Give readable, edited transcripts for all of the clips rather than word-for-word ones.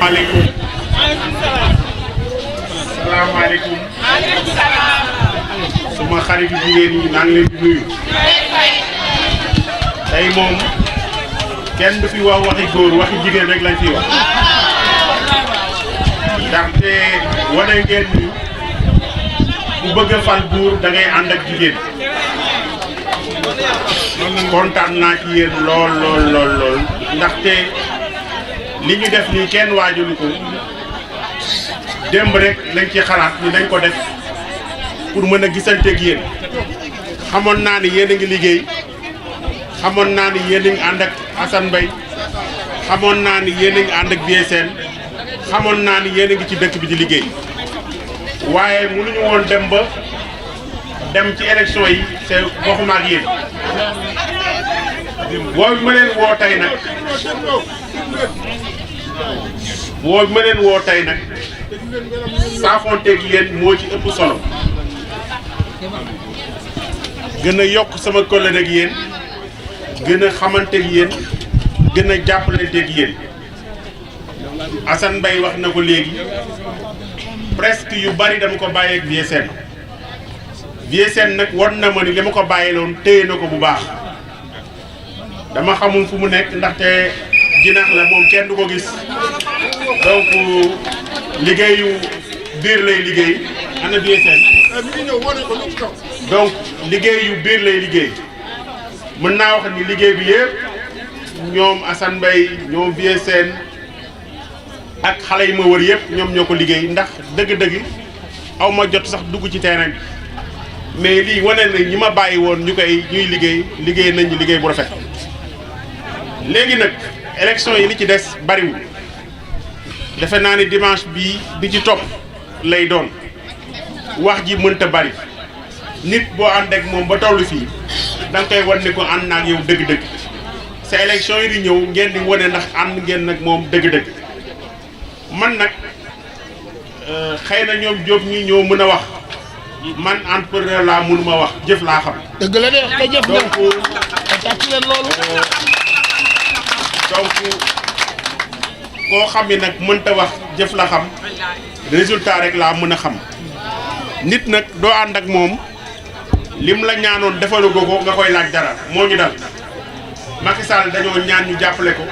salaamaaleykum. salaamaaleykum. suma xarit yu jigéen ñi maa ngi leen di nuyu. tey moom kenn du fi wax waxi góor waxi jigéen rek lañ fi wax. ndaxte wane ngeen ni bu bëgg a fal buur da ngay ànd ak jigéen. kontaan naa ci yéen lool lool lool lool ndaxte li ñu def nii kenn waajulu ko démb rek lañ ci xalaat ni dañ ko def pour mën a gisanteeg yéen. xamoon naa ni yéen a ngi liggéey, xamoon naa ni yéen a ngi ànd ak Assane Mbaye, xamoon naa ni yéen a ngi ànd ak BSN, xamoon naa ni yéen a ngi ci dëkk bi di liggéey, waaye mënuñu woon dem ci élection yi c'est waxuma ak yéen. woo ma leen woo tey nag saafonteeg yéen moo ci ëpp solo. gën a yokk sama kóllëre ak yéen, gën a xamanteeg yéen, gën a jàppalanteeg yéen. Assane Mbaye wax na ko léegi, presque yu bari dama ko bàyyeeg BSN nag war na ma ni li ma ko bàyyiloon téye na ko bu baax. dama xamul fu mu nekk ndaxte jinax la moom kenn du ko gis, donc liggéeyu biir lay liggéey. ana BSN donc liggéeyu biir lay liggéey. mën naa wax ni liggéey bi yëpp ñoom Assane Mbaye ñoom BSN ak xale yi ma wër yëpp ñoom ñoo ko liggéey. ndax dëgg-dëgg aw ma jot sax dugg ci terrain bi, mais lii wane na ñi ma bàyyi woon ñuy liggéey nañ ñu liggéey bu rafet. léegi nag élection yi li ci des bariwul, defe naa ni dimanche bi ci topp lay doon. wax ji mënta bari, nit boo ànd ak moom ba tollu fii da nga koy wan ne ko ànd naa ak yow dëgg-dëgg. sa élection yi di ñëw ngeen di wane ndax ànd ngeen nag moom dëgg-dëgg. man nag xëy na ñoom Diop ñi ñoo mën a wax, man entrepreneur laa mënuma wax, jëf laa xam. dëgg la de te jëf nga donc leen loolu. donc koo xam ni nag mënta wax jëf la xam, résultat rek laa mën a xam. nit nag doo ànd ak moom lim la ñaanoon defalu ko nga koy laaj dara. moo ñu dal Macky Sall dañoo ñaan ñu jàppale ko,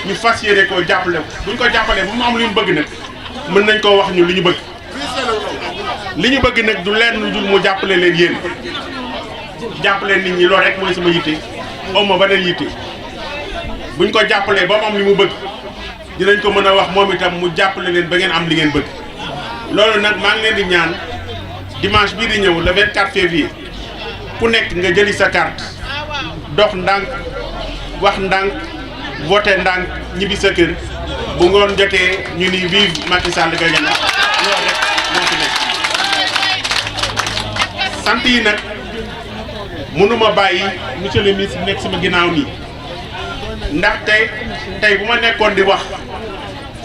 ñu fas yéene koo jàppale ko. buñ ko jàppalee ba mu am lu ñu bëgg nag mën nañ koo wax ñu li ñu bëgg. li ñu bëgg nag du leen lu dul mu jàppale leen yéen, jàppale nit ñi loolu rek mooy sama yitte. aw ma beneen yitte. buñ ko jàppalee ba mu am li mu bëgg dinañ ko mën a wax moom itam mu jàppale leen ba ngeen am li ngeen bëgg. loolu nag maa ngi leen di ñaan dimanche bii di ñëw le 24 février ku nekk nga jëli sa carte, dox ndànk, wax ndànk, voté ndànk, ñibbi sa kër. bu ngoon jotee ñu ni vive Macky Sall gagné na. loolu rek moo fi nekk. sant yi nag mënuma bàyyi monsieur le ministre nekk sama ginnaaw nii. ndax tey bu ma nekkoon di wax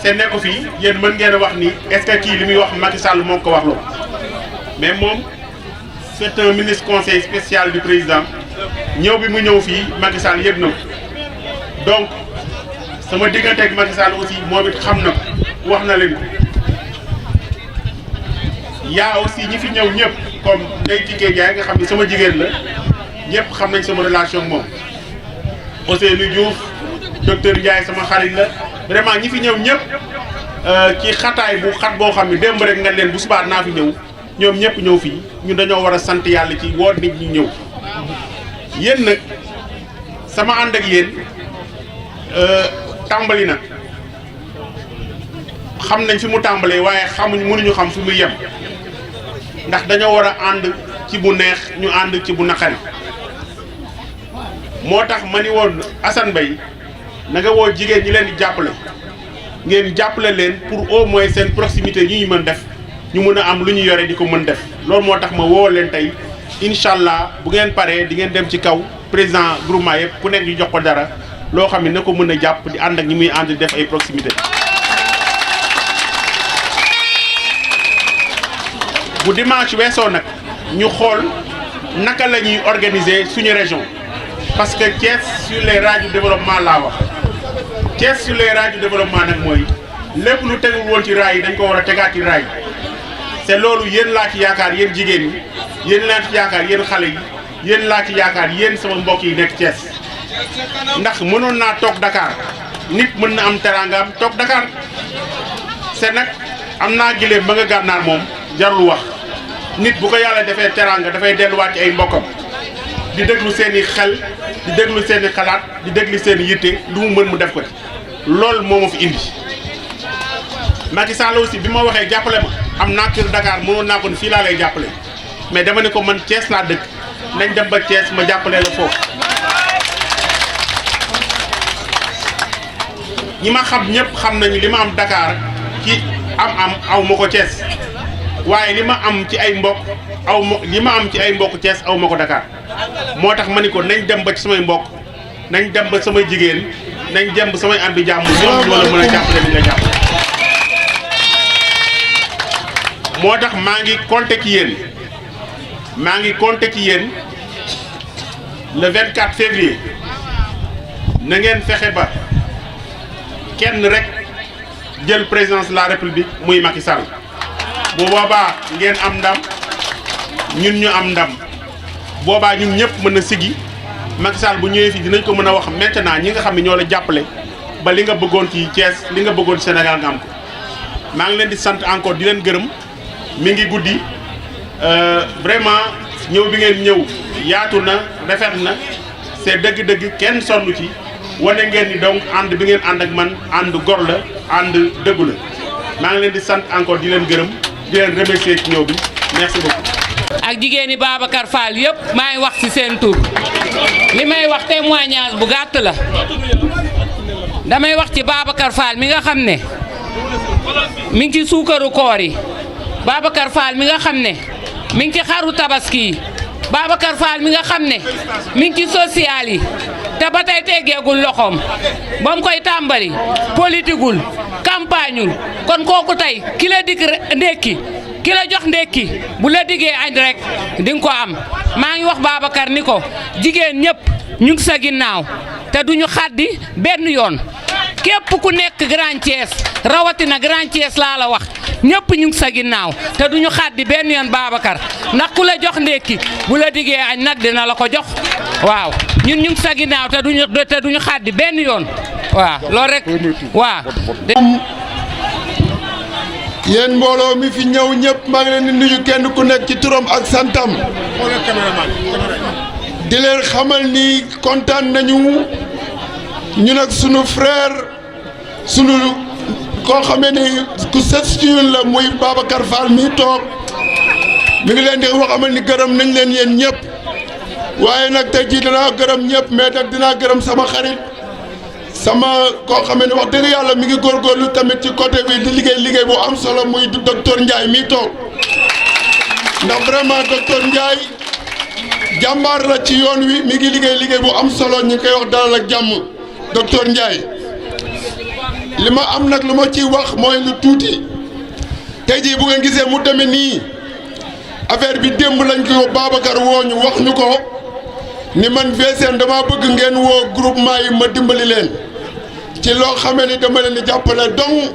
te nekku fii yéen mën ngeen a wax ni est-ce que kii li muy wax Macky Sall moo ko wax loolu. mais moom c'est un ministre conseil spécial du président. ñëw bi mu ñëw fii Macky Sall yëg na ko. donc sama diggante ak Macky Sall aussi moom it xam na ko, wax na leen ko. yaa aussi ñi fi ñëw ñëpp comme Ndeye Tické Ndiaye nga xam ni sama jigéen la, ñëpp xam nañ sama relation ak moom. Ousseynou Diouf, docteur Ndiaye sama xarit la. vraiment ñi fi ñëw ñëpp ci xataay bu xat boo xam ne démb rek nga leen bu subaa naa fi ñëw, ñoom ñëpp ñëw fii. ñun dañoo war a sant yàlla ci woo nit ñi ñëw. yéen nag sama ànd ak yéen tàmbali na, xam nañ fi mu tàmbalee waaye mënuñu xam fi muy yem. ndax dañoo war a ànd ci bu neex, ñu ànd ci bu naqari. moo tax ma ni woon Assane Mbaye na nga woo jigéen ñi leen di jàppale, ngeen jàppale leen pour au moins seen proximité ñi ñu mën def, ñu mën a am lu ñu yore di ko mën def. loolu moo tax ma woo leen tey. incha allah bu ngeen paree di ngeen dem ci kaw président groupement yëpp ku nekk ñu jox ko dara loo xam ne na ko mën a jàpp di ànd ak ñi muy ànd di def ay proximité. bu dimanche weesoo nag ñu xool naka la ñuy organiser suñu région. parce que Thiès sur les rails du développement laa wax. Thiès sur les rails du développement nag mooy lépp lu tegul woon ci raay yi dañ ko war a tegaat ci raay yi c'est loolu yéen laa ci yaakaar yéen jigéen ñi yéen laa ci yaakaar yéen xale yi yéen laa ci yaakaar yéen sama mbokk yi nekk Thiès ndax mënoon naa toog Dakar nit mën na am teraangaam toog Dakar c'est nag am naa gileem ba nga gànnaar moom jarul wax nit bu ko yàlla defee teraanga dafay delluwaat ci ay mbokkam di déglu seen i xel di déglu seen i xalaat di déglu seen i yitte lu mu mën mu def ko ci loolu moo ma fi indi. Macky Sall aussi bi ma waxee jàppale ma am naa kër Dakar mënoon naa ko ni fii laa lay jàppale mais dama ne ko man Thiès laa dëkk nañ dem ba Thiès ma jàppale la foofu. ñi ma xam ñëpp xam nañu li ma am Dakar ci am aw ma ko Thiès waaye li ma am ci ay mbokk aw ma li ma am ci ay mbokk Thiès aw ma ko Dakar moo tax ma ni ko nañ dem ba ci samay mbokk nañ dem ba samay jigéen nañ dem ba samay ànd jàmm ñoom ñoo la mën a jàppale ni nga jàppale. moo tax maa ngi compter ci yéen le 24 février na ngeen fexe ba kenn rek jël présidence de la république muy Macky Sall bu boobaa ngeen am ndam ñun ñu am ndam boobaa ñun ñëpp mën a sigi Macky Sall bu ñëwee fii dinañ ko mën a wax maintenant ñi nga xam ne ñoo la jàppale ba li nga bëggoon ci Thiès li nga bëggoon Sénégal nga am ko maa ngi leen di sant encore di leen gërëm. mi ngi guddi vraiment ñëw bi ngeen ñëw yaatu na rafet na c'est dëgg-dëgg kenn sonn ci wane ngeen ni donc ànd bi ngeen ànd ak man ànd gor la ànd dëggu la maa ngi leen di sant encore di leen gërëm di leen remercier ci ñëw bi merci beaucoup. ak jigéeni Babacar Fall yëpp maa ngi wax ci seen tur li may wax témoignage bu gàtt la damay wax ci Babacar Fall mi nga xam ne mi ngi ci suukaru koor yi. Babacar Fall mi nga xam ne mi ngi ci xaru tabaski yi Babacar Fall mi nga xam ne mi ngi ci social yi te ba tey teggeegul loxoom ba mu koy tàmbali politigul campagneul kon kooku tey ki la dig ndékki ki la jox ndékki bu la diggee añ rek di nga ko am maa ngi wax Babacar ni ko jigéen ñëpp ñu ngi sa ginnaaw te duñu xaddi benn yoon képp ku nekk Grand Thiès rawatina Grand Thiès laa la wax ñëpp ñu ngi sa ginnaaw te duñu xaddi benn yoon Babacar ndax ku la jox ndékki bu la diggee añ nag dina la ko jox waaw ñun ñu ngi sa ginnaaw te duñu xaddi benn yoon waaw loolu rek waaw. yéen mbooloo mi fi ñëw ñëpp maa ngi leen di nuyu kenn ku nekk ci turam ak santam di leen xamal ni kontaan nañu ñun ak sunu frère sunu koo xamee ni ku sës ci ñun la muy Babacar Fall mi toog mi ngi leen di xamal ni gërëm nañ leen yéen ñëpp waaye nag tey jii dinaa gërëm ñëpp mais nag dinaa gërëm sama xarit sama koo xamee ne wax dëgg yàlla mi ngi góorgóorlu tamit ci côté bi di liggéey bu am solo muy docteur Ndiaye mi toog ndax vraiment docteur Ndiaye jàmbaar la ci yoon wi mi ngi liggéey bu am solo ñu ngi koy wax dalal ak jàmm docteur Ndiaye li ma am nag lu ma ciy wax mooy lu tuuti tey jii bu ngeen gisee mu demee nii affaire bi démb lañ ko Babacar woo ñu wax ñu ko ni man VCN dama bëgg ngeen woo groupement yi ma dimbali leen ci loo xamee ni dama leen di jàppale donc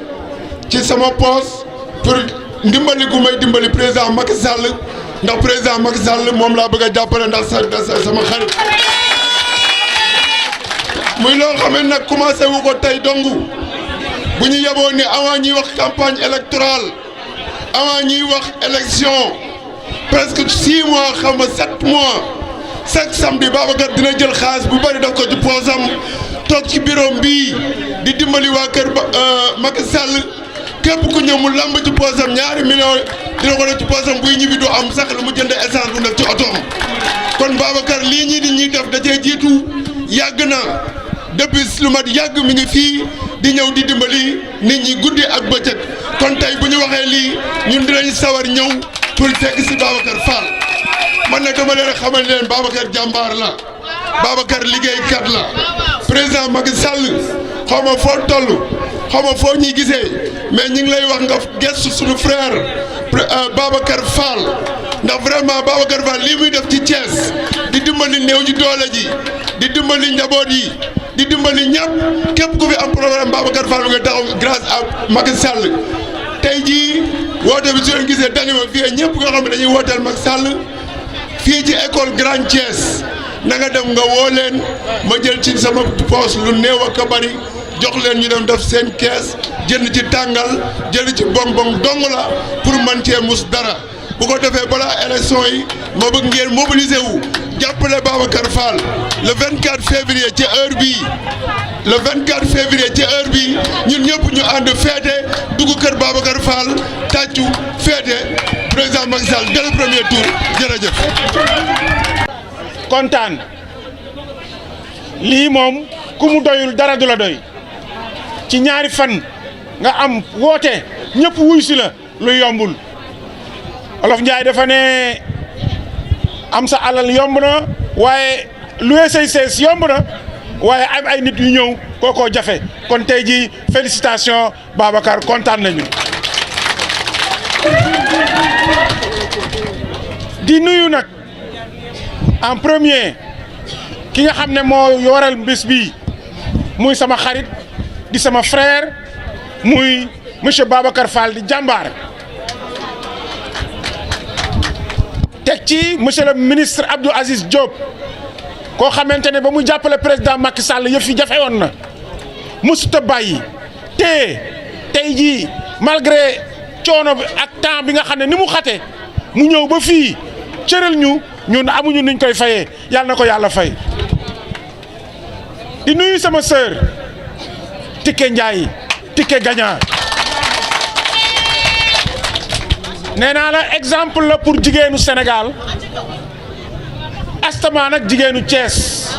ci sama poste pour ndimbali gu may dimbali président Macky Sall ndax président Macky Sall moom laa bëgg a jàppale ndax sama xarit muy loo xamee nag commencé wu ko tey dong bu ñu yeboo ni avant ñuy wax campagne électorale avant ñuy wax élection presque 6 mois xam nga 7 mois chaque samedi Babacar dina jël xaalis bu bari daf ko ci poosam toog ci bureau bii di dimbali waa kër Macky Sall képp ku ñëw mu lamb ci poosam ñaari millions dina ko def ci poosam buy ñibbi du am sax lu mu jënd essence bu def ci otoom kon Babacar lii ñii di ñuy def da cee jiitu yàgg na depuis lu mat yàgg mi ngi fii di ñëw di dimbali nit ñi guddi ak bëccëg kon tey bu ñu waxee lii ñun dinañ sawar ñëw pour fekk si Babacar Fall man nag dama leen xamal leen Babacar jàmbaar la Babacar liggéeykat la président Macky Sall xaw ma foo toll xaw ma foo ñuy gisee mais ñu ngi lay wax nga gestu suñu frère Babacar Fall ndax vraiment Babacar Fall lii muy def ci Thiès di dimbali néew ji doole ji di dimbali njaboot yi di dimbali ñëpp képp ku fi am problème Babacar Fall nga taxaw grâce à Macky Sall tey jii woote bi su leen gisee dañu ma fii ñëpp nga xam ne dañuy wooteel Macky Sall fii ci école Grand Thiès na nga dem nga woo leen ma jël ci sama poos lu néew ak a bari jox leen ñu dem def seen kees jënd ci tàngal jënd ci bonbon dong la pour man cee mus dara bu ko defee balaa élection yi ma bëgg ngeen mobiliser wu jàppale Babacar Fall le 24 février ci heure bii le 24 février ci heure bii ñun ñëpp ñu ànd féete dugg kër Babacar Fall tàccu féete président Macky Sall dès le premier tour jërëjëf. kontaan lii moom ku mu doyul dara du la doy ci ñaari fan nga am woote ñëpp wuy si la lu yombul Olof Njaay dafa ne am sa alal yomb na waaye luwe say sees yomb na waaye am ay nit yu ñëw kookoo jafe kon tey ji félicitation Babacar kontaan nañu di nuyu nag en premier ki nga xam ne moo yoral mbés bi muy sama xarit di sama frère muy monsieur Babacar Fall di jàmbaar teg ci monsieur le ministre Abdou Aziz Diop koo xamante ne ba mu jàppale président Macky Sall yëf yi jafe woon na mësut a bàyyi te tey jii malgré coono bi ak temps bi nga xam ne ni mu xate mu ñëw ba fii cëral ñu ñun amuñu nuñ koy fayee yàlla na ko yàlla fay di nuyu sama sœur Tické Ndiaye Tické Gagnant nee naa la exemple la pour jigéenu Sénégal astama nag jigéenu Thiès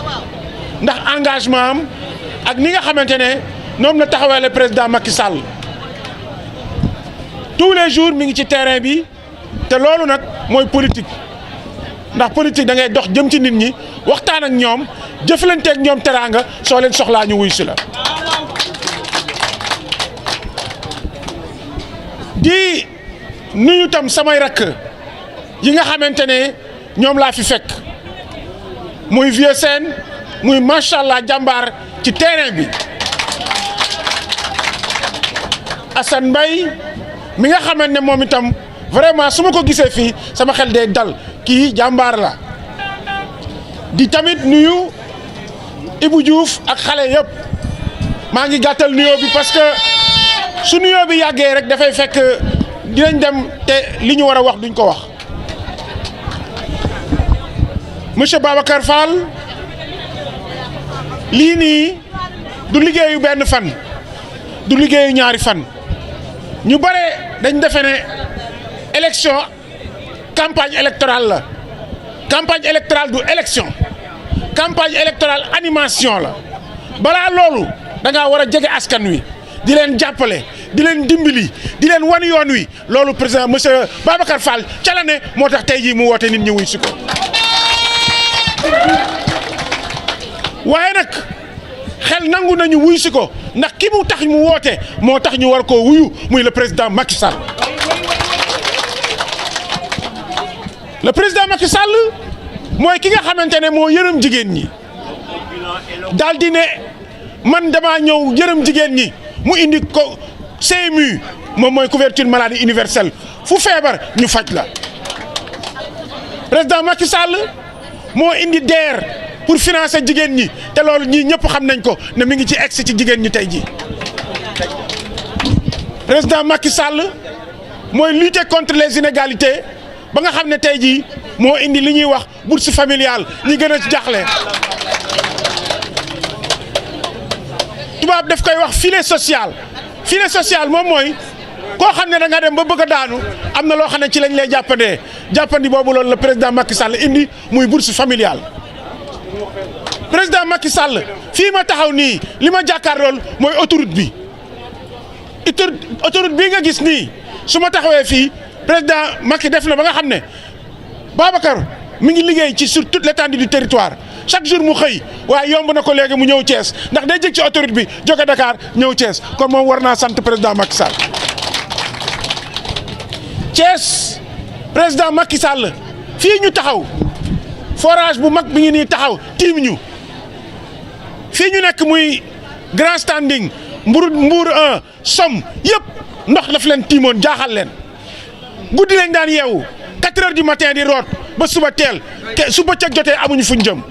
ndax engagement am ak ni nga xamante ne ñoom la taxawee le président Macky Sall tous les jours mi ngi ci terrain bi te loolu nag mooy politique ndax politique da ngay dox jëm ci nit ñi waxtaan ak ñoom jëflanteeg ñoom teraanga soo leen soxlaa ñu wuy si la. di nuyu tam samay rakk yi nga xamante ne ñoom laa fi fekk muy vieux seen muy macha allah jàmbaar ci terrain bi Assane Mbaye mi nga xamante ne moom itam vraiment su ma ko gisee fii sama xel day dal kii jàmbaar la di tamit nuyu Ibou Diouf ak xale yëpp maa ngi gàttal nuyoo bi parce que su nuyoo bi yàggee rek dafay fekk dinañ dem te li ñu war a wax duñ ko wax monsieur Babacar Fall lii nii du liggéeyu benn fan du liggéeyu ñaari fan ñu bare dañ defe ne élection campagne électorale la campagne électorale du élection campagne électorale animation la balaa loolu da ngaa war a jege askan wi di leen jàppale di leen dimbali di leen wan yoon wi loolu président monsieur Babacar Fall ca la ne moo tax tey jii mu woote nit ñi wuy si ko waaye nag xel nangu nañu wuy si ko ndax ki mu tax mu woote moo tax ñu war koo wuyu muy le président Macky Sall le président Macky Sall mooy ki nga xamante ne moo yërëm jigéen ñi daal di ne man damaa ñëw yërëm jigéen ñi mu indi ko CMU moom mooy couverture maladie universelle fu feebar ñu faj la président Macky Sall moo indi DER pour financer jigéen ñi te loolu ñii ñëpp xam nañ ko ne mi ngi ci egsi ci jigéen ñi tey jii président Macky Sall mooy lutter contre les inégalités ba nga xam ne tey jii moo indi li ñuy wax bourse familiale ñi gën a jaaxle tubaab daf koy wax filet social moom mooy koo xam ne da nga dem ba bëgg a daanu am na loo xam ne ci lañ lay jàppandee jàppandi boobu loolu la président Macky Sall indi muy bourse familiale président Macky Sall fii ma taxaw nii li ma jàkkaarlool mooy autoroute bi autoroute bii nga gis nii su ma taxawee fii président Macky def na ba nga xam ne Babacar mi ngi liggéey ci sur toute l'étendue du territoire chaque jour mu xëy waaye yomb na ko léegi mu ñëw Thiès ndax day jëg ci autoroute bi jóge Dakar ñëw Thiès kon moom war naa sant président Macky Sall Thiès président Macky Sall fii ñu taxaw forage bu mag bi ngi nii taxaw tiim ñu fii ñu nekk muy Grand Standing Mbour 1 Somme yëpp ndox daf leen tiimoon jaaxal leen guddi lañ daan yeewu 4 heures du matin di root ba suba teel su bëccëg jotee amuñu fuñ jëm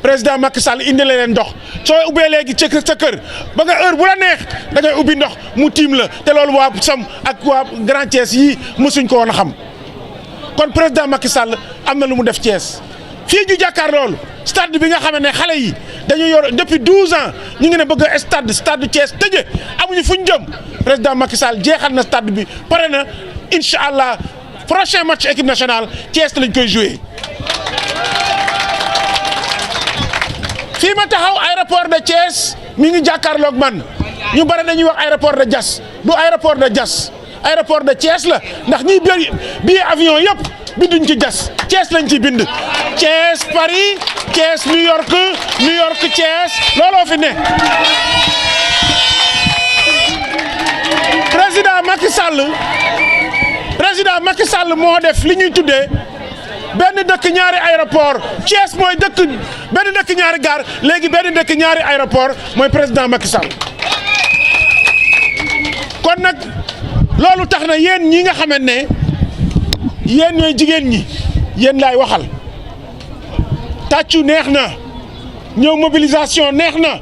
président Macky Sall indi leen ndox soo ubbee léegi sa kër ba nga heure bu la neex da ngay ubbi ndox mu tiim la te loolu waa Somme ak waa Grand Thiès yii mësuñ ko woon a xam kon président Macky Sall am na lu mu def Thiès fii ñu jàkkaar loolu stade bi nga xam ne xale yi dañu yor depuis 12 ans ñu ngi ne bëgg a stade Thiès tëje amuñu fuñ jëm président Macky Sall jeexal na stade bi pare na incha allah prochain match équipe nationale Thiès lañ koy joué. fii ma taxaw aéroport de Thiès mi ngi jàkkaarloog man ñu bare dañuy wax aéroport de Diass du aéroport de Diass aéroport de Thiès la ndax ñiy billet avion yëpp binduñ ci Diass Thiès lañ ci bind. Thiès Paris Thiès New York Thiès looloo fi ne. président Macky Sall moo def li ñuy tuddee benn dëkk ñaari aéroport Thiès mooy benn dëkk ñaari gaar léegi benn dëkk ñaari aéroport mooy président Macky Sall. kon nag loolu tax na yéen ñi nga xamante ne yéen ñooy jigéen ñi yéen laay waxal tàccu neex na ñëw mobilisation neex na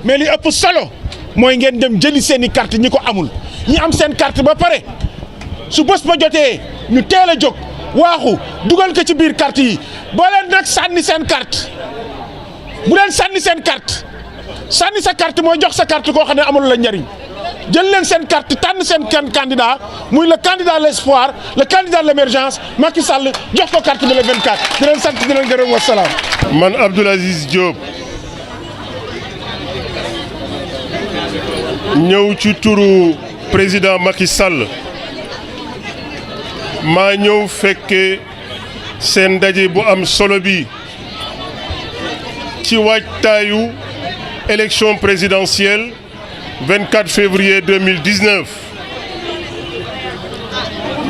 mais li ëpp solo mooy ngeen dem jëli seeni carte ñi ko amul ñi am seen carte ba pare su bés ba jotee ñu teel a jóg waaxu dugal ko ci biir carte yi boo leen nag sànni seen carte bu leen sànni seen carte sànni sa carte mooy jox sa carte koo xam ne amul la njariñ jël leen seen carte tànn seen candidat muy le candidat de l'espoir le candidat de l'émergence Macky Sall jox ko carte bi le 24 di leen sant di leen gërëm wasalaam. man Abdoul Aziz Diop ñëw ci turu président Macky Sall maa ñëw fekke seen ndaje bu am solo bi ci waajtaayu élection présidentielle 24 février 2019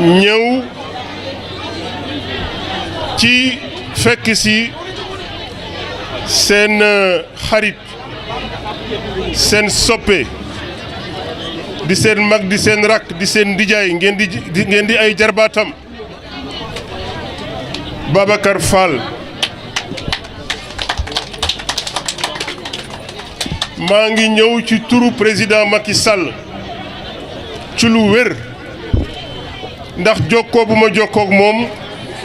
ñëw ci fekk si seen xarit seen soppe di seen mag di seen rakk di seen ndijaay ngeen di ay jarbaatam Babacar Fall maa ngi ñëw ci turu président Macky Sall ci lu wér ndax jokkoo bu ma jokkoo ak moom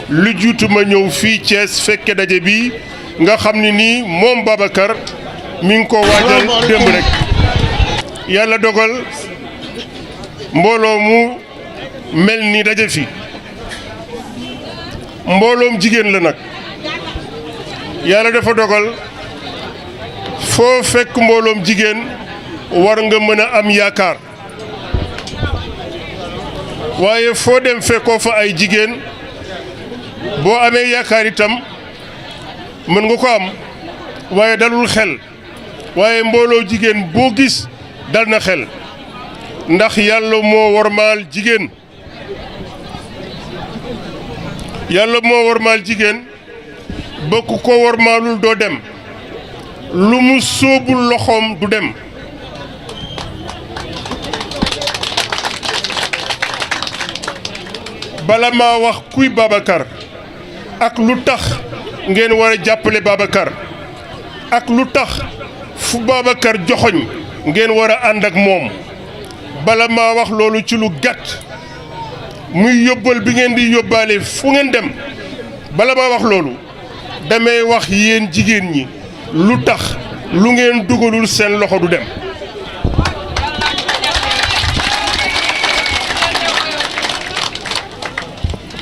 lu jiitu ma ñëw fii Thiès fekke daje bi nga xam ni nii moom Babacar mi ngi ko waajal démb rek yàlla dogal mbooloo mu mel ni daje fi mbooloom jigéen la nag yàlla dafa dogal foo fekk mbooloom jigéen war nga mën a am yaakaar waaye foo dem fekkoo fa ay jigéen boo amee yaakaar itam mën nga ko am waaye dalul xel waaye mbooloo jigéen boo gis dal na xel ndax yàlla moo wormaal jigéen ba ku ko wormaalul doo dem lu mu sóobul loxoom du dem bala maa wax kuy Babacar ak lu tax ngeen war a jàppale Babacar ak lu tax fu Babacar joxoñ ngeen war a ànd ak moom bala maa wax loolu ci lu gàtt muy yóbbal bi ngeen di yóbbaale fu ngeen dem bala maa wax loolu damay wax yéen jigéen ñi lu tax lu ngeen dugalul seen loxo du dem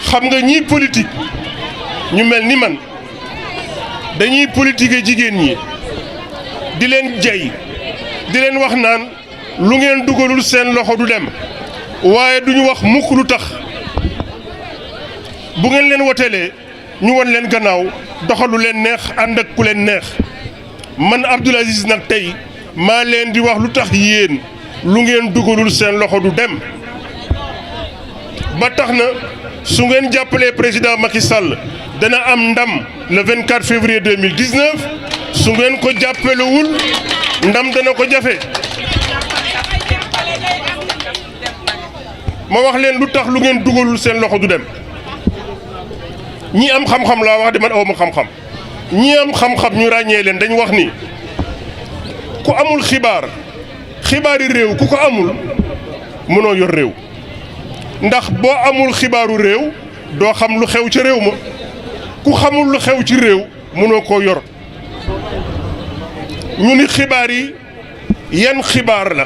xam nga ñiy politique ñu mel ni man dañuy politique jigéen ñi di leen jey di leen wax naan lu ngeen dugalul seen loxo du dem waaye duñu wax mukk lu tax bu ngeen leen wotelee ñu won leen gannaaw doxalu leen neex ànd ak ku leen neex man Abdoul Aziz nag tey maa leen di wax lu tax yéen lu ngeen dugalul seen loxo du dem ba tax na su ngeen jàppalee président Macky Sall dana am ndam le 24 février 2019 su ngeen ko jàppalewul ndam dana ko jafe. ma wax leen lu tax lu ngeen dugalul seen loxo du dem ñi am xam-xam laa wax de man awma xam-xam ñi am xam-xam ñu ràññee leen dañu wax ni ku amul xibaari réew ku ko amul mënoo yor réew ndax boo amul xibaaru réew doo xam lu xew ci réew ma ku xamul lu xew ci réew mënoo koo yor ñu ni xibaar yi yan xibaar la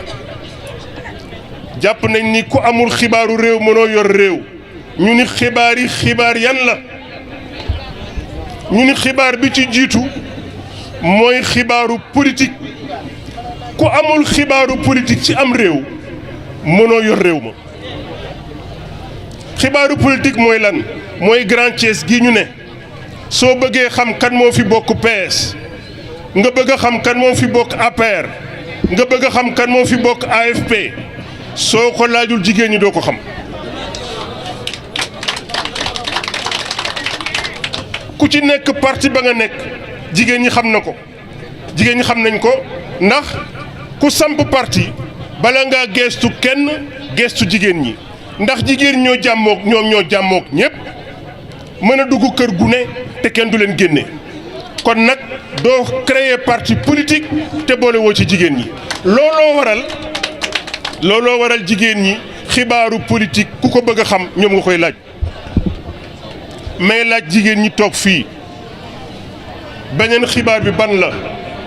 jàpp nañ ni ku amul xibaaru réew mënoo yor réew ñu ni xibaar yi xibaar yan la ñu ni xibaar bi ci jiitu mooy xibaaru politique ku amul xibaaru politique ci am réew mënoo yor réew ma xibaaru politique mooy lan mooy Grand Thiès gi ñu ne soo bëggee xam kan moo fi bokk PS nga bëgg a xam kan moo fi bokk APR nga bëgg a xam kan moo fi bokk AFP soo ko laajul jigéen ñi doo ko xam ku ci nekk parti ba nga nekk jigéen ñi xam na ko jigéen ñi xam nañ ko ndax ku samp parti bala ngaa geestu kenn geestu jigéen ñi ndax jigéen ñoo jàmmook ñoom ñoo jàmmook ñépp mën a dugg kër gu ne te kenn du leen génne kon nag doo créer parti politique te boole woo ci jigéen ñi looloo waral jigéen ñi xibaaru politique ku ko bëgg a xam ñoom nga koy laaj mais laaj jigéen ñi toog fii beneen xibaar bi ban la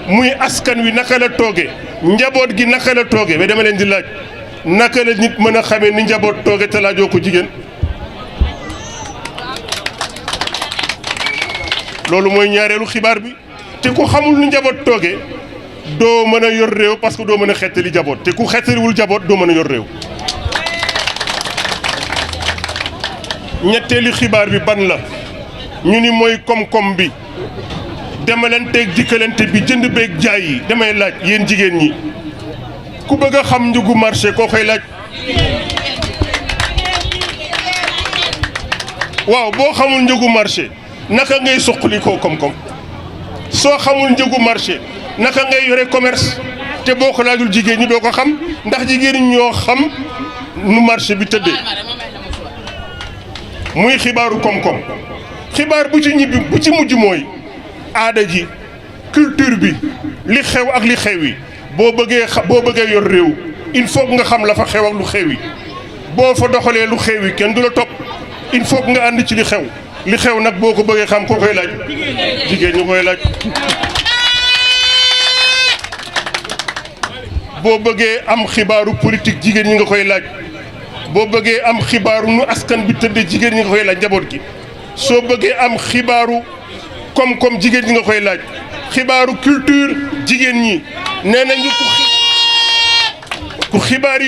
muy askan wi naka la tooge njaboot gi naka la tooge mais dama leen di laaj naka la nit mën a xamee ni njaboot tooge te laajoo ko jigéen loolu mooy ñaareelu xibaar bi te ku xamul ni njaboot tooge doo mën a yor réew parce que doo mën a xettali njaboot te ku xettaliwul njaboot doo mën a yor réew ñetteelu xibaar bi ban la ñu ni mooy koom-koom bi demalanteeg dikkalante bi jënd beeg jaay yi damay laaj yéen jigéen ñi ku bëgg a xam njëgu marché koo koy laaj waaw boo xamul njëgu marché naka ngay suqali koo koom-koom soo xamul njëgu marché naka ngay yore commerce te boo ko laajul jigéen ñi doo ko xam ndax jigéen ñi ñoo xam nu marché bi tëddee muy xibaaru koom-koom xibaar bu ci mujj mooy aada ji culture bi li xew ak li xew yi boo bëggee yor réew il faut nga xam la fa xew ak lu xew yi boo fa doxalee lu xew yi kenn du la topp il faut nga ànd ci li xew nag boo ko bëggee xam koo koy laaj jigéen ñu koy laaj boo bëggee am xibaaru politique jigéen ñi nga koy laaj boo bëggee am xibaaru nu askan bi tëddee jigéen ñi nga koy laaj njaboot gi soo bëggee am xibaaru koom-koom jigéen ñi nga koy laaj xibaaru culture jigéen ñi nee nañu ku xibaar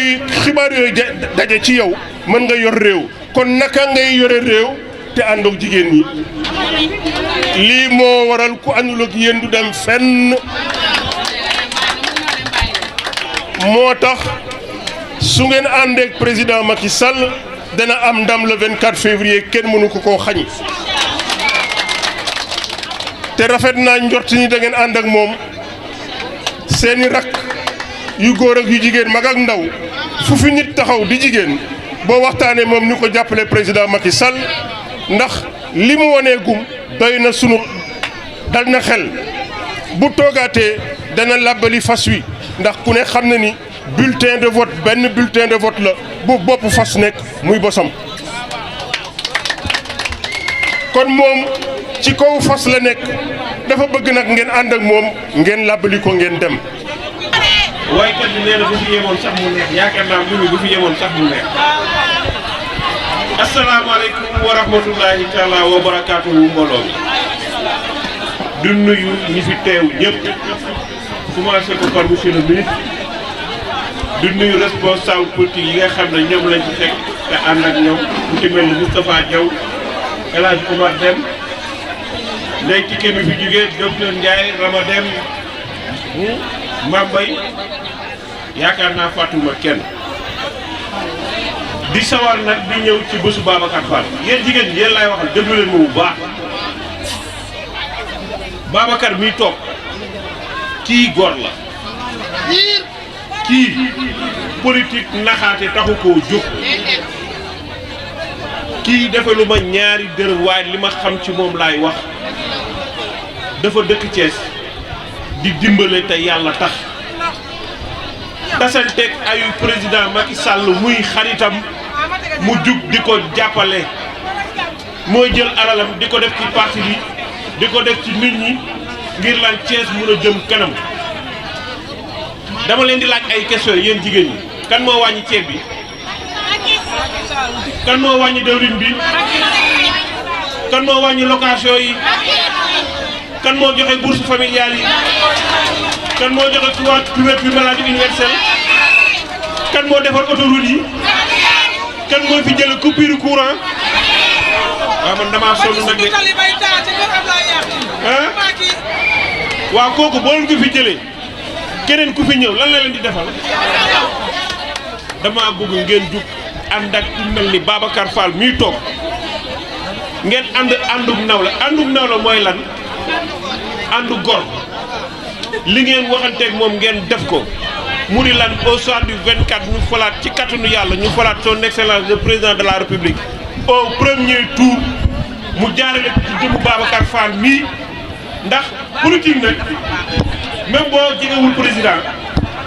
yooyu daje ci yow mën nga yor réew kon naka ngay yore réew te àndoog jigéen ñi lii moo waral ku àndul ak yéen du dem fenn moo tax su ngeen àndeek président Macky Sall dana am ndam le 24 février kenn mënu ko koo xañ te rafet naa njort ni da ngeen ànd ak moom seeni rakk yu góor ak yu jigéen mag ak ndaw fu fi nit taxaw di jigéen boo waxtaanee moom ni ko jàppale président Macky Sall ndax li mu wanee gum doy na sunu dal na xel bu toogaatee dana làbbali fas wi ndax ku ne xam na ni bulletin de vote benn bulletin de vote la bu bopp fas nekk muy bosam kon moom ci kaw fas la nekk dafa bëgg nag ngeen ànd ak moom ngeen làbbali ko ngeen dem. waykat bi nee na bu fi yemoon sax mu neex yaakaar naa mbir mi bu fi yemoon sax mu neex. asalaamaaleykum wa rahmatullahi taala wa barakaatuhu mbooloo mi. du nuyu ñi fi teew ñëpp commencé ko par monsieur le ministre. du nuyu responsable politique yi nga xam ne ñoom lañ ci teg te ànd ak ñoom ku ci mel ni Moustapha Diaw El Hadj Oumar Deme Ndeye Tické mi fi jógee docteur Ndiaye Rama Deme Mambay yaakaar naa fàttuma kenn di sawar nag di ñëw ci bésu Babacar Fall yéen jigéen ñi yéen laay waxal déglu leen ma bu baax Babacar miy toog kii góor la kii politique naxaate taxu koo jóg kii defe lu ma ñaari dërëm waaye li ma xam ci moom laay wax dafa dëkk Thiès di dimbale te yàlla tax tasanteeg ayu président Macky Sall muy xaritam mu jug di ko jàppale mooy jël alalam di ko def ci parti bi di ko def ci nit ñi ngir lan Thiès mun a jëm kanam dama leen di laaj ay questions yéen jigéen ñi kan moo wàññi ceeb bi kan moo wàññi dawlin bi kan moo wàññi location yi kan moo joxe bourse familiale yi kan moo joxe couverture maladie universelle kan moo defar autoroute yi kan moo fi jële coupure courant waaw man damaa sonn nag de waaw kooku boo leen ko fi jëlee keneen ku fi ñëw lan la leen di defal dama bëgg ngeen jug ànd ak ku mel ni Babacar Fall muy toog ngeen àndug nawla mooy lan àndu gor li ngeen waxanteeg moom ngeen def ko mu di lan au soir du 24 ñu falaat ci kattanu yàlla ñu falaat son excellence le président de la république au premier tour mu jaarale ko ci jëmu Babacar Fall mii ndax politique nag même boo jegewul président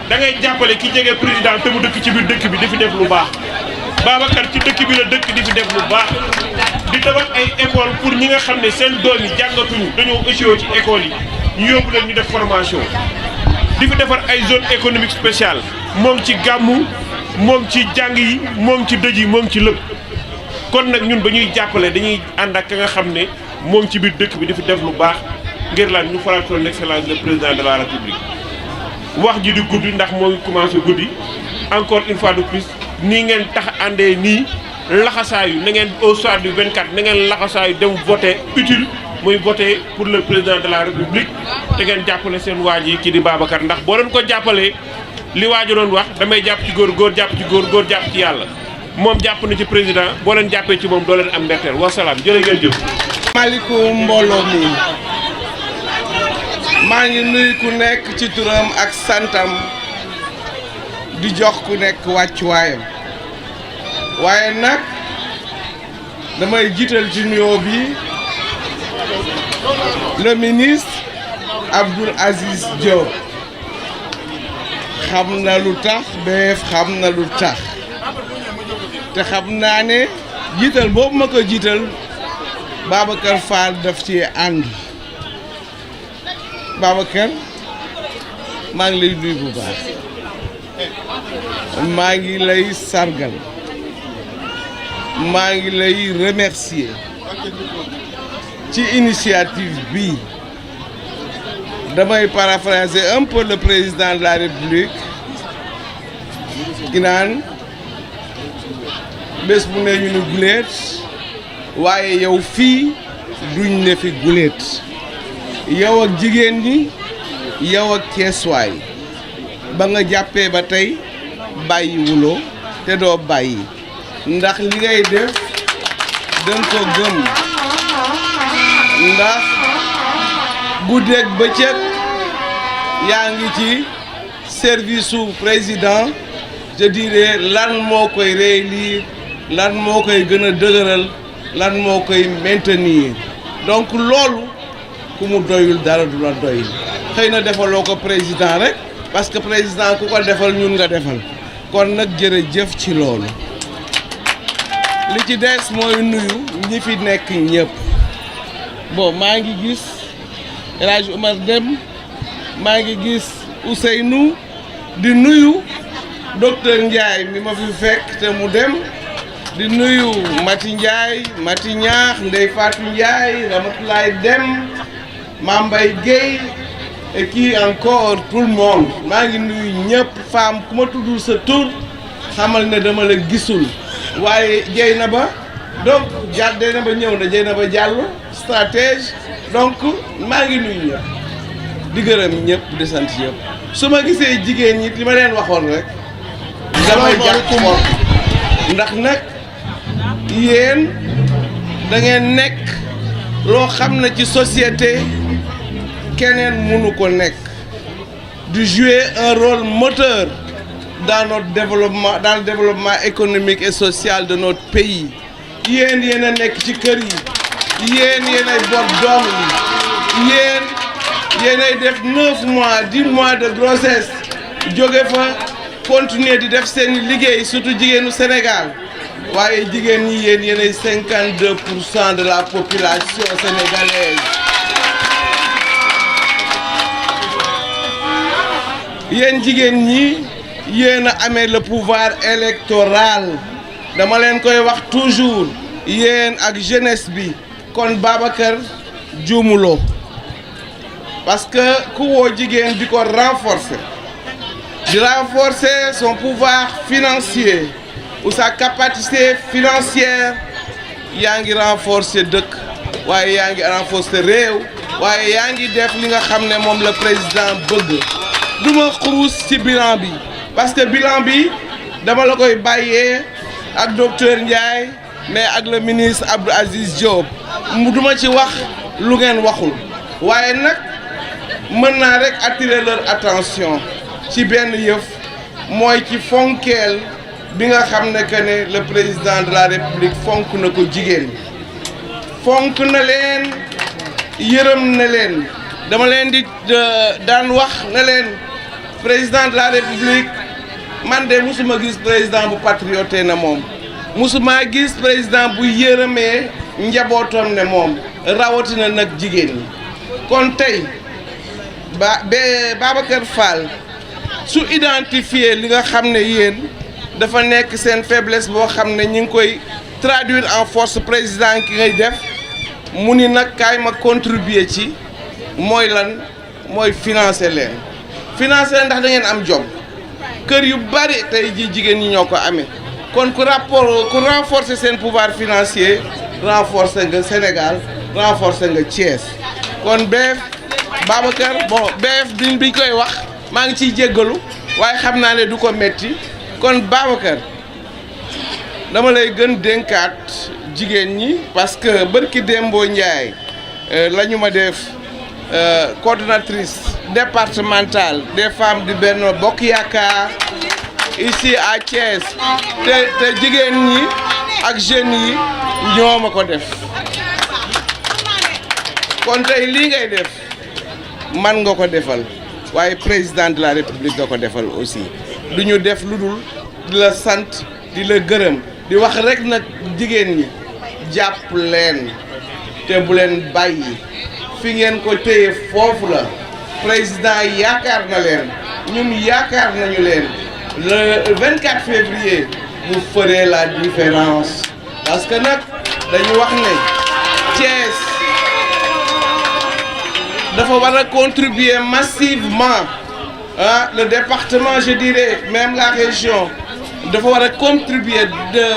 da ngay jàppale ki jege président te mu dëkk ci biir dëkk bi di fi def lu baax Babacar ci dëkk bi la dëkk di fi def lu baax di tabax ay école pour ñi nga xam ne seen doom yi jàngatuñu dañoo échoué ci école yi ñu yóbbu leen ñu def formation di fi defar ay zone économique spéciale moom ci gàmmu moom ci jàng yi moom ci dëj yi moom ci lépp kon nag ñun ba ñuy jàppale dañuy ànd ak ka nga xam ne moom ci biir dëkk bi di fi def lu baax ngir lan ñu faral son excellence le président de la république wax ji di guddi ndax moo ngi commencé guddi encore une fois de plus nii ngeen tax àndee nii laxasaayu na ngeen au soir du 24 na ngeen laxasaayu dem voter utile muy voter pour le président de la république te ngeen jàppale seen waaj yi kii di Babacar ndax boo doon ko jàppalee li waaju doon wax damay jàpp ci góor góor jàpp ci góor jàpp ci yàlla moom jàpp na ci président boo leen jàppee ci moom doo leen am mbetteel wasalaam jërë ngeen jëf. maaleykum mbooloo mi maa ngi nuyu ku nekk ci turam ak santam di jox ku nekk wàccuwaayam waaye nag damay jiital ci nuyoo bi le ministre Abdoul Aziz Diop xam na lu tax BF xam na lu tax te xam naa ne jiital boobu ma ko jiital Babacar Fall daf ci ànd Babacar maa ngi lay nuyu bu baax maa ngi lay sargal maa ngi lay remercier ci initiative bi damay paraphraser un peu le président de la République gi naan bés bu ne ñu ne guléet waaye yow fii duñ ne fi guléet yow ak jigéen ñi yow ak keesuwaay ba nga jàppee ba tey bàyyiwuloo te doo bàyyi ndax li ngay def danga ko gëm ndax guddeeg bëccëg yaa ngi ci service su président je dirais lan moo koy réélire lan moo koy gën a dëgëral lan moo koy maintenir donc loolu ku mu doyul dara du la doy xëy na defaloo ko président rek parce que président ku ko defal ñun nga defal kon nag jërëjëf ci loolu li ci des mooy nuyu ñi fi nekk ñëpp bon maa ngi gis El Hadj Omar Dem maa ngi gis Ousseynou di nuyu docteur Ndiaye mi ma fi fekk te mu dem di nuyu Mati Ndiaye Mati Ñaax Ndey Fatou Ndiaye Ramatoulaye Dem Mambay Gueye et qui encore tout le monde maa ngi nuyu ñëpp femme ku ma tuddul sa tur xamal ne dama la gisul waaye Dieynaba donc Dieynaba ñëw na Dieynaba Diallo stratège donc maa ngi nuyu ñëpp di gërëm ñëpp di sant ñëpp su ma gisee jigéen ñi li ma leen waxoon rek damay jàpp xol ndax nag yéen da ngeen nekk loo xam ne ci société keneen mënu ko nekk de jouer un rôle moteur dans notre développement, dans le développement économique et social de notre pays. Yéen yéen a nekk ci kër yi yéen yéen ay boot doom yi yéen ay def 9 mois 10 mois de grossesse jóge fa continuer di def seen liggéey surtout jigéenu Sénégal waaye jigéen ñi yéen ay 52% de la population sénégalaise. Yéen jigéen ñi yéen a amee le pouvoir électoral dama leen koy wax toujours yéen ak jeunesse bi kon Babacar juumuloo parce que ku woo jigéen di ko renforcer son pouvoir financier ou sa capacité financière yaa ngi renforcer dëkk waaye yaa ngi renforcer réew waaye yaa ngi def li nga xam ne moom la président bëgg. duma xuus ci bilan bi parce que bilan bi dama la koy bàyyee ak docteur Ndiaye mais ak le ministre Abdou Aziz Diop mu duma ci wax lu ngeen waxul waaye nag mën naa rek attirer leur attention ci benn yëf mooy ci fonkeel bi nga xam ne que ne le président de la république fonk na ko jigéen fonk na leen yërëm na leen dama leen di daan wax na leen président de la république man de musuma gis président bu patriote na moom musuma gis président bu yërëmee njabootam ne moom rawatina nag jigéen ñi kon tey Babacar Fall su identifier li nga xam ne yéen dafa nekk seen faiblesse boo xam ne ñi ngi koy traduire en force président ki ngay def mu ni nag kaay ma contribuer ci mooy lan mooy financer leen ndax da ngeen am jom kër yu bari tey ji jigéen ñi ñoo ko amee kon ku renforcer seen pouvoir financier renforcer nga Sénégal renforcer nga Thiès kon BF Babacar bon BF biñ koy wax maa ngi ciy jéggalu waaye xam naa ne du ko metti kon Babacar dama lay gën dénkaat jigéen ñi parce que bërki Dembo Ndiaye la ñu ma def coordonnatrice départementale des femmes du Benno Bokk Yaakaar ici à Thiès te jigéen ñi ak jeunes yi ñoo ma ko def kon tey lii ngay def man nga ko defal waaye président de la république nga ko defal aussi du ñu def lu dul di la sant di la gërëm di wax rek nag jigéen ñi jàpp leen te bu leen bàyyi fi ngeen ko téye foofu la président yaakaar na leen ñun yaakaar nañu leen le 24 février vous ferez la différence parce que nag dañu wax ne Thiès dafa war a contribuer massivement le département je dirais même la région dafa war a contribuer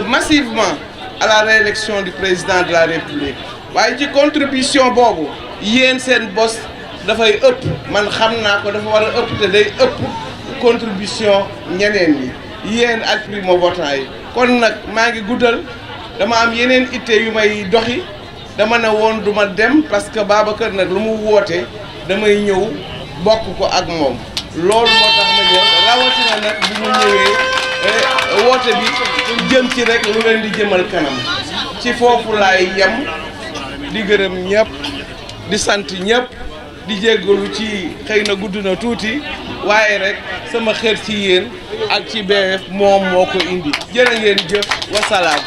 massivement à la réélection du président de la République waaye ci contribution boobu yéen seen bos dafay ëpp man xam naa ko dafa war a ëpp te day ëpp contribution ñeneen ñi yéen ak primo votant yi kon nag maa ngi guddal dama am yeneen itte yu may doxi dama ne woon duma dem parce que Babacar nag lu mu woote damay ñëw bokk ko ak moom loolu moo tax ma ñëw rawatina nag bu ñu ñëwee woote bi jëm ci rek lu leen di jëmal kanam ci foofu laay yem di gërëm ñëpp di sant ñëpp di jéggalu ci xëy na gudd na tuuti waaye rek sama xër ci yéen ak ci BF moom moo ko indi jërë ngeen jëf wasalaam